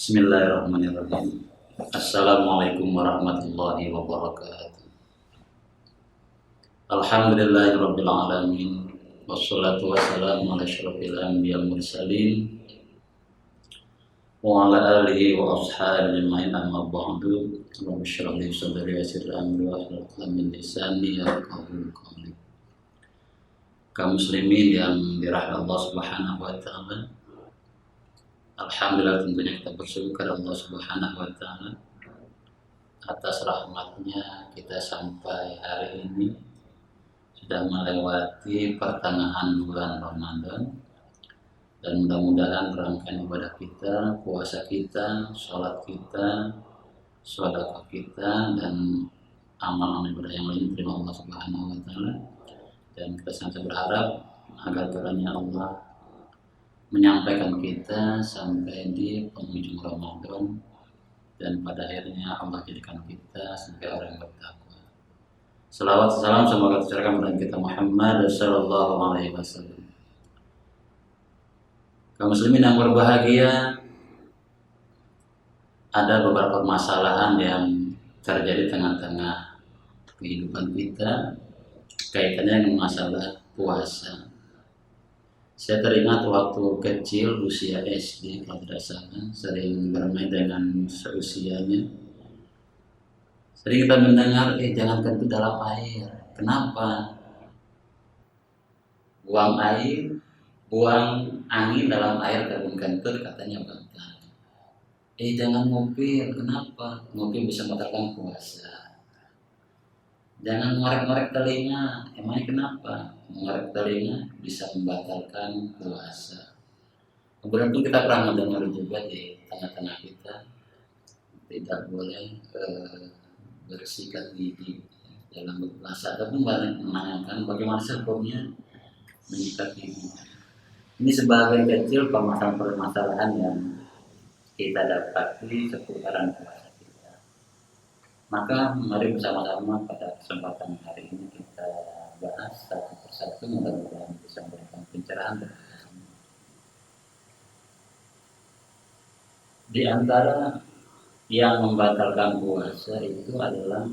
Bismillahirrahmanirrahim. Assalamualaikum warahmatullahi wabarakatuh. Alhamdulillahirabbil alamin. Wassalatu wassalamu ala asyrofil anbiya'i wal mursalin wa ala alihi wa ashabihi ajmain, amma ba'du. Rabbi shrah li sadri wa yassir li amri wahlul 'uqdatam min lisani yafqahu qawli. Kaum muslimin yang dirahmati Allah Subhanahu wa taala, alhamdulillah tentunya kita bersyukur Allah Subhanahu wa taala atas rahmatnya kita sampai hari ini sudah melewati pertengahan bulan Ramadan, dan mudah-mudahan rangkaian ibadah kita, puasa kita, sholat kita, sedekah kita, dan amal-amal ibadah yang lain diterima Allah Subhanahu wa taala. Dan kita sangat berharap agar kiranya Allah menyampaikan kita sampai di penghujung Ramadan, dan pada akhirnya Allah jadikan kita sebagai orang yang bertakwa. Selawat salam semoga tercurahkan kepada kita Muhammad sallallahu alaihi wasallam. Kaum muslimin yang berbahagia, ada beberapa permasalahan yang terjadi tengah-tengah kehidupan kita kaitannya dengan masalah puasa. Saya teringat waktu kecil usia SD kalau tidak salah, sering bermain dengan seusianya. Sering kita mendengar, jangan kentut dalam air. Kenapa? Buang angin dalam air karbon kentut katanya batal. Jangan ngupil. Kenapa? Ngupil bisa membatalkan puasa. Jangan ngorek-ngorek telinga. Emangnya kenapa? Mengorek telinga bisa membatalkan puasa. Kemudian pun kita pernah mendengar juga di tengah-tengah kita tidak boleh bersikat gigi dalam berpuasa. Tapi banyak menanyakan bagaimana hukumnya menyikat gigi. Ini sebagai kecil permasalahan yang kita dapati seputaran puasa kita. Maka mari bersama-sama pada kesempatan hari ini kita bahas satu persatu, mudah-mudahan bisa memberikan pencerahan. Di antara yang membatalkan puasa itu adalah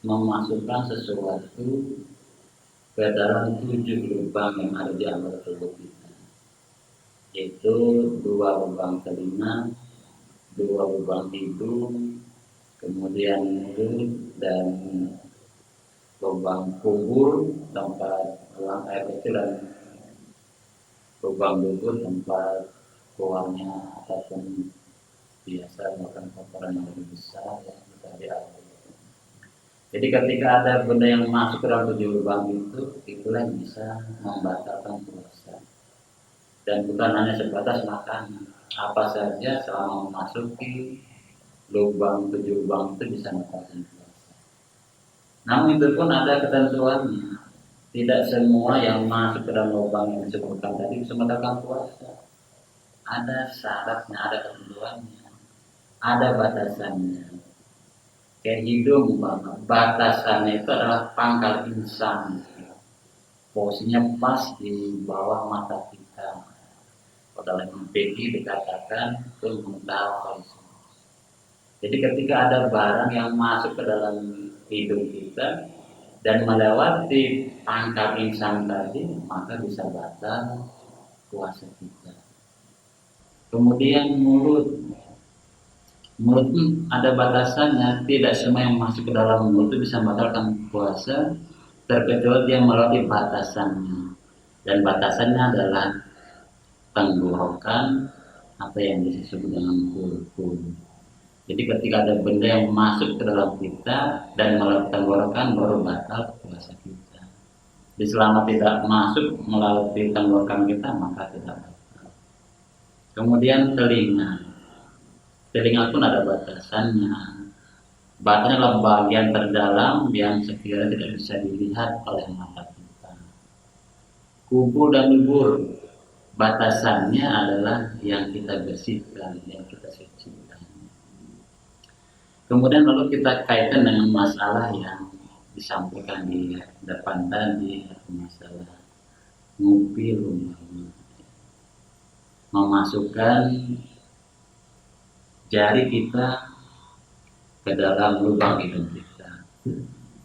memasukkan sesuatu ke dalam 7 lubang yang ada di anggota tubuh kita, yaitu 2 lubang telinga, 2 lubang hidung, kemudian mulut, dan lubang kubur tempat buang air kecil, dan lubang dubur tempat buangnya ataupun biasa melakukan kotoran yang lebih besar yang bisa dialami. Jadi ketika ada benda yang masuk ke dalam 7 lubang itu, itulah yang bisa membatalkan puasa. Dan bukan hanya sebatas makanan, apa saja selama memasuki lubang 7 lubang itu bisa membatalkan puasa. Namun itu pun ada ketentuannya. Tidak semua yang masuk ke dalam lubang yang disebutkan tadi bisa membatalkan puasa. Ada syaratnya, ada ketentuannya, ada batasannya. Kayak hidung, batasannya itu adalah pangkal insan, posisinya pas di bawah mata kita. Kalau dalam MPI dikatakan itu mental. Jadi ketika ada barang yang masuk ke dalam hidung kita dan melewati pangkal insan tadi, maka bisa batal puasa kita. Kemudian mulut ada batasannya. Tidak semua yang masuk ke dalam mulut itu bisa membatalkan puasa, terkecuali dia melewati batasannya. Dan batasannya adalah tenggorokan atau yang disebut dengan kulkul. Jadi ketika ada benda yang masuk ke dalam kita dan melalui tenggorokan, baru batal puasa kita. Jadi selama tidak masuk melalui tenggorokan kita, maka tidak batal. Kemudian telinga pun ada batasannya. Batasannya adalah bagian terdalam yang sekiranya tidak bisa dilihat oleh mata kita. Kubur dan dubur, batasannya adalah yang kita bersihkan, yang kita sucikan. Kemudian lalu kita kaitkan dengan masalah yang disampaikan di depan tadi, masalah ngupil, memasukkan jari kita ke dalam lubang hidung kita.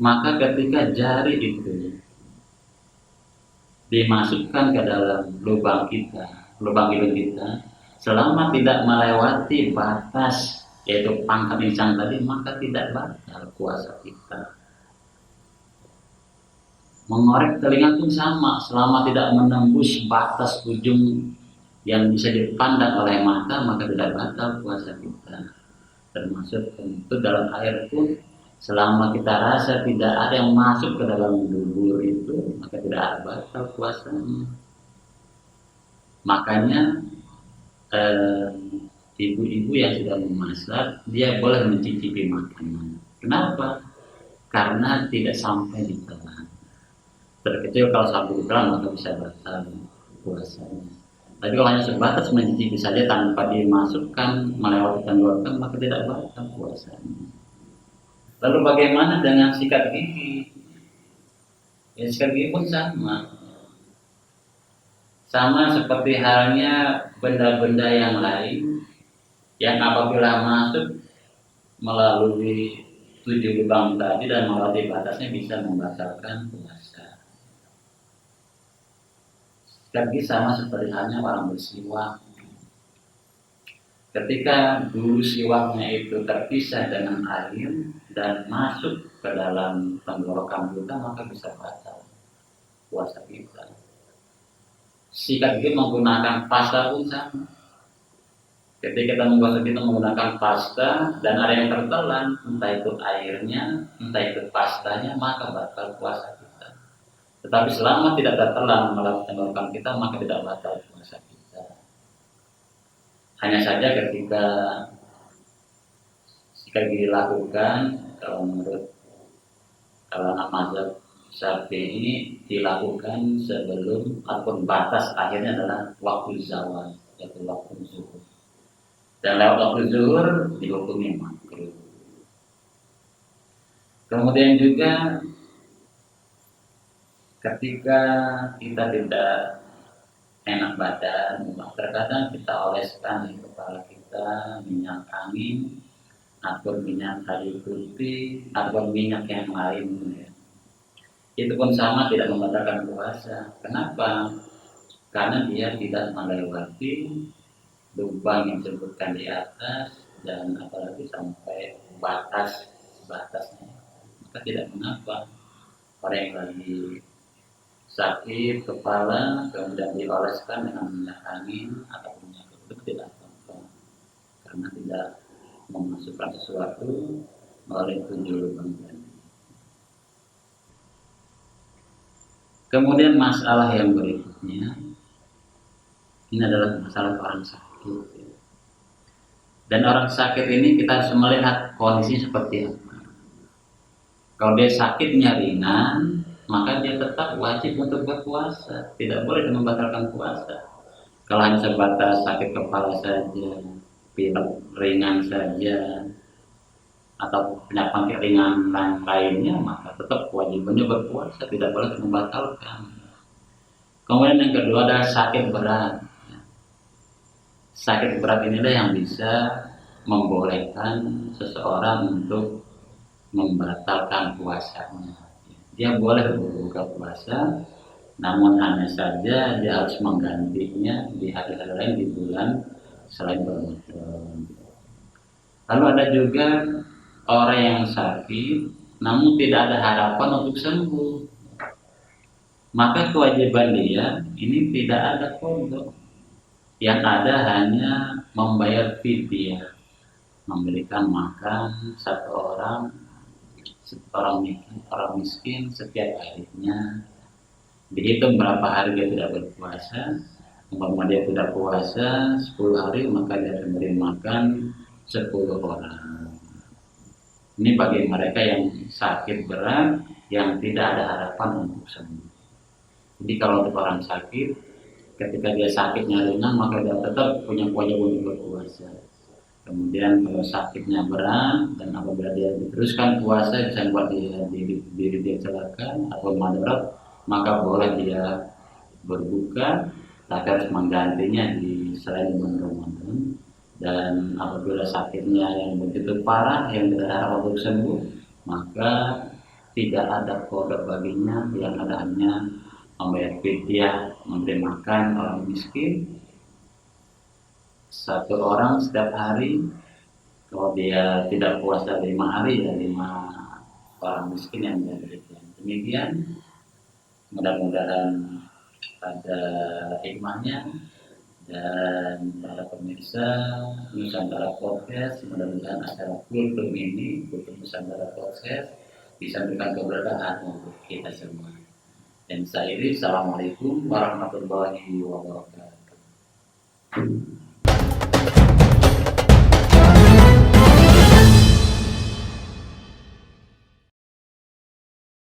Maka ketika jari itu dimasukkan ke dalam lubang kita, lubang hidung kita, selama tidak melewati batas yaitu pangkat insang tadi, maka tidak batal puasa kita. Mengorek telinga pun sama, selama tidak menembus batas ujung yang bisa dipandang oleh mata, maka tidak batal puasa kita. Termasuk tentu dalam air pun, selama kita rasa tidak ada yang masuk ke dalam dubur itu, maka tidak batal puasanya. Makanya ibu-ibu yang sudah memasak, dia boleh mencicipi makanan. Kenapa? Karena tidak sampai ditelan. Terkecil kalau sampai ditelan maka bisa batal puasanya. Tapi kalau hanya sebatas mencicipi saja tanpa dimasukkan melewati tenggorokan, maka tidak batal puasanya. Lalu bagaimana dengan sikat gigi? Ya, sikat gigi pun sama seperti halnya benda-benda yang lain yang apabila masuk melalui 7 lubang tadi dan melewati batasnya bisa membatalkan puasa. Sikat gigi sama seperti halnya orang bersiwak. Ketika bulu siwaknya itu terpisah dengan air dan masuk ke dalam tenggorokan kita, maka bisa batal puasa kita. Sikat gigi menggunakan pasta pun sama. Ketika kita menggosok kita menggunakan pasta dan ada yang tertelan, entah itu airnya, entah itu pastanya, maka batal puasa kita. Tetapi selama tidak tertelan melalui tenggorokan kita, maka tidak batal puasa kita. Hanya saja ketika sikat gigi dilakukan, kalau menurut anak mazhab Syafi'i dilakukan sebelum ataupun batas akhirnya adalah waktu zawal, yaitu waktu zuhur. Dan lewat waktu zuhur dihukumi makruh. Kemudian juga ketika kita tidak enak badan, terkadang kita oleskan di kepala kita minyak angin atau minyak kayu putih atau minyak yang lain, ya. Itu pun sama tidak membatalkan puasa. Kenapa? Karena dia tidak melewati lubang yang disebutkan di atas dan apalagi sampai batasnya, maka tidak mengapa. Orang yang lagi sakit kepala kemudian dioleskan dengan minyak angin atau minyak itu tidak apa-apa, karena tidak memasukkan sesuatu melalui 7 lubang tadi. Kemudian masalah yang berikutnya ini adalah masalah orang sakit. Dan orang sakit ini kita harus melihat kondisinya seperti apa. Kalau dia sakitnya ringan, maka dia tetap wajib untuk berpuasa, tidak boleh membatalkan puasa. Kalau hanya sebatas sakit kepala saja, pilek ringan saja, atau penyakit ringan lainnya, maka tetap wajibnya berpuasa, tidak boleh membatalkan. Kemudian yang kedua adalah sakit berat. Sakit berat inilah yang bisa membolehkan seseorang untuk membatalkan puasanya. Dia boleh berbuka puasa, namun hanya saja dia harus menggantinya di hari-hari lain di bulan selain Ramadan. Lalu ada juga orang yang sakit namun tidak ada harapan untuk sembuh, maka kewajiban dia ini tidak ada qada. Yang ada hanya membayar fidyah, memberikan makan orang miskin setiap harinya. Dihitung berapa hari dia tidak berpuasa. Umpama dia tidak puasa 10 hari, maka dia akan memberi makan 10 orang. Ini bagi mereka yang sakit berat, yang tidak ada harapan untuk sembuh. Jadi kalau untuk orang sakit, ketika dia sakitnya ringan, maka dia tetap punya kewajiban untuk berpuasa. Kemudian kalau sakitnya berat dan apabila dia diteruskan puasa bisa buat diri dia celaka atau madarat, maka boleh dia berbuka, tapi harus menggantinya di selain bulan Ramadan Dan apabila sakitnya yang begitu parah yang tidak harap untuk sembuh, maka tidak ada kodok baginya, yang ada hanya membayar fidyah, memberi makan orang miskin satu orang setiap hari. Kalau dia tidak puasa 5 hari, ya 5 orang miskin yang diberikan. Demikian, mudah-mudahan ada hikmahnya. Dan para pemirsa Nusantara Podcast, mudah-mudahan acara kultum ini, kultum Nusantara Podcast, bisa memberikan keberkahan untuk kita semua. Dan saya Assalamualaikum warahmatullahi wabarakatuh.